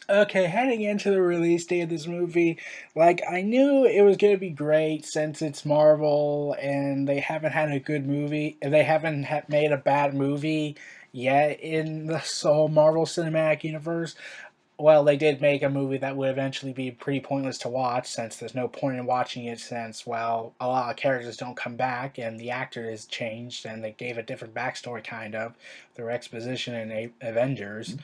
Okay, heading into the release date of this movie, like I knew it was going to be great since it's Marvel and they haven't had a good movie. They haven't made a bad movie yet in the whole Marvel Cinematic Universe. Well, they did make a movie that would eventually be pretty pointless to watch since there's no point in watching it since, well, a lot of characters don't come back and the actor has changed and they gave a different backstory, kind of, through exposition in Avengers,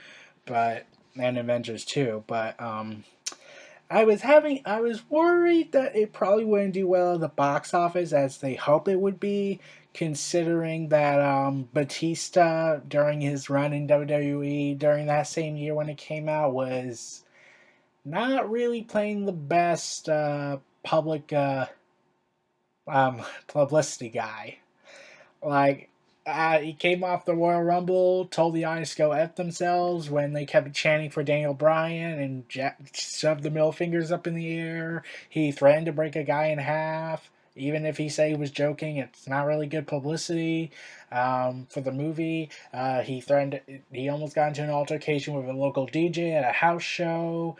but and Avengers 2. But I was worried that it probably wouldn't do well at the box office as they hope it would be, considering that Batista during his run in WWE during that same year when it came out was not really playing the best public publicity guy. Like, he came off the Royal Rumble, told the audience to go F themselves when they kept chanting for Daniel Bryan and shoved the middle fingers up in the air. He threatened to break a guy in half. Even if he said he was joking, it's not really good publicity for the movie. He threatened. He almost got into an altercation with a local DJ at a house show.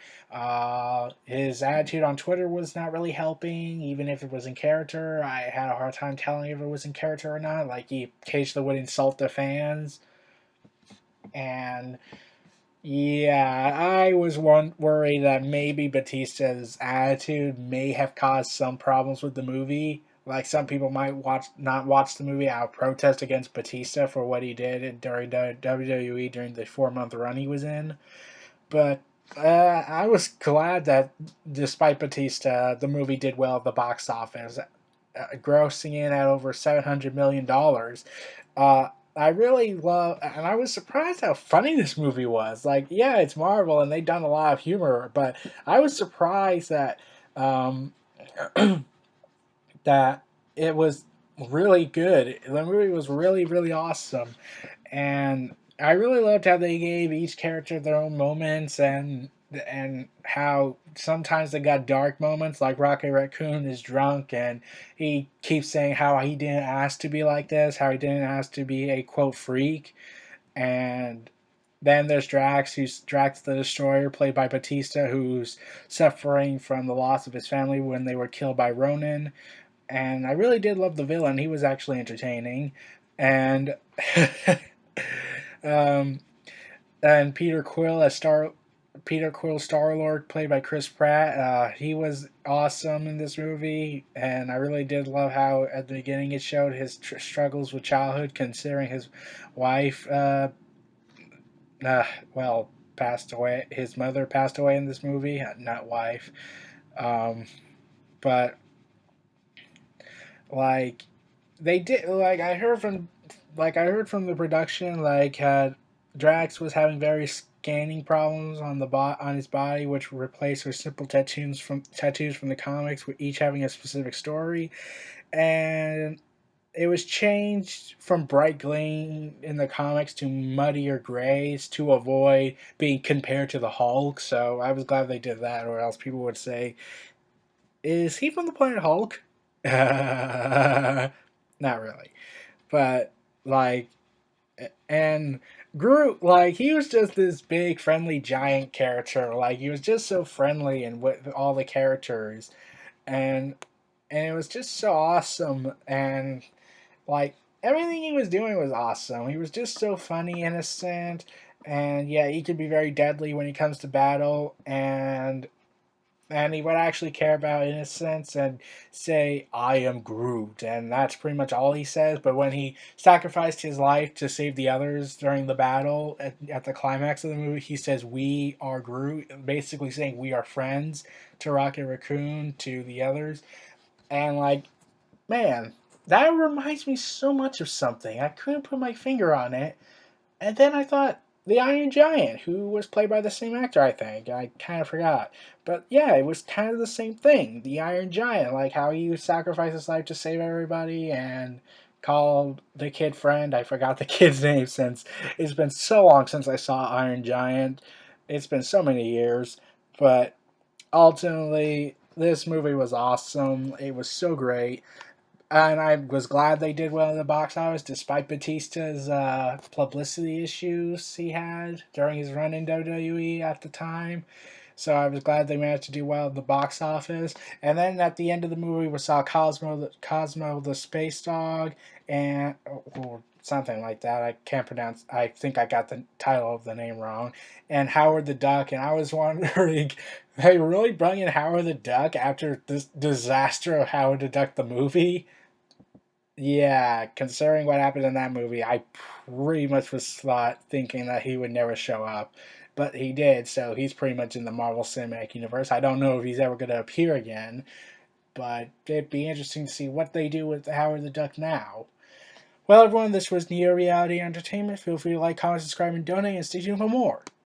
His attitude on Twitter was not really helping, even if it was in character. I had a hard time telling if it was in character or not. Like, he occasionally would insult the fans. And yeah, I was worried that maybe Batista's attitude may have caused some problems with the movie. Like, some people might not watch the movie out of protest against Batista for what he did during the WWE during the 4 month run he was in. But I was glad that despite Batista, the movie did well at the box office, grossing in at over $700 million. I really love, and I was surprised how funny this movie was. Like, yeah, it's Marvel, and they've done a lot of humor, but I was surprised that um, that it was really good. The movie was really, really awesome, and I really loved how they gave each character their own moments and how sometimes they got dark moments, like Rocket Raccoon is drunk and he keeps saying how he didn't ask to be like this, how he didn't ask to be a quote freak, and then there's Drax, who's Drax the Destroyer, played by Batista, who's suffering from the loss of his family when they were killed by Ronin. And I really did love the villain; he was actually entertaining, and um, and Peter Quill Star Lord, played by Chris Pratt. He was awesome in this movie, and I really did love how at the beginning it showed his struggles with childhood, considering his wife, uh, well, passed away. His mother passed away in this movie, not wife. Um, but like they did, I heard from the production, Drax was having various scanning problems on on his body, which were replaced with simple tattoos from the comics, with each having a specific story, and it was changed from bright green in the comics to muddier grays to avoid being compared to the Hulk. So I was glad they did that, or else people would say, "Is he from the planet Hulk?" Not really, but like, and Groot, like, he was just this big friendly giant character. Like, he was just so friendly and with all the characters, and it was just so awesome. And like, everything he was doing was awesome. He was just so funny, innocent, and yeah, he could be very deadly when he comes to battle, and he would actually care about innocence and say, "I am Groot," and that's pretty much all he says. But when he sacrificed his life to save the others during the battle at the climax of the movie, he says, "We are Groot," basically saying we are friends to Rocket Raccoon, to the others. And like, man, that reminds me so much of something. I couldn't put my finger on it, and then I thought the Iron Giant, who was played by the same actor, I think. I kind of forgot. But yeah, it was kind of the same thing. The Iron Giant, like how he sacrificed his life to save everybody and called the kid friend. I forgot the kid's name since it's been so long since I saw Iron Giant. It's been so many years. But ultimately, this movie was awesome. It was so great. and I was glad they did well in the box office, despite Batista's publicity issues he had during his run in WWE at the time. So I was glad they managed to do well in the box office. And then at the end of the movie, we saw Cosmo the space dog, and or something like that. I can't pronounce. I think I got the title of the name wrong. And Howard the Duck. And I was wondering, they really brought in Howard the Duck after this disaster of Howard the Duck the movie. Yeah, considering what happened in that movie, I pretty much was thinking that he would never show up. But he did, so he's pretty much in the Marvel Cinematic Universe. I don't know if he's ever going to appear again, but it'd be interesting to see what they do with Howard the Duck now. Well, everyone, this was Neo Reality Entertainment. Feel free to like, comment, subscribe, and donate, and stay tuned for more.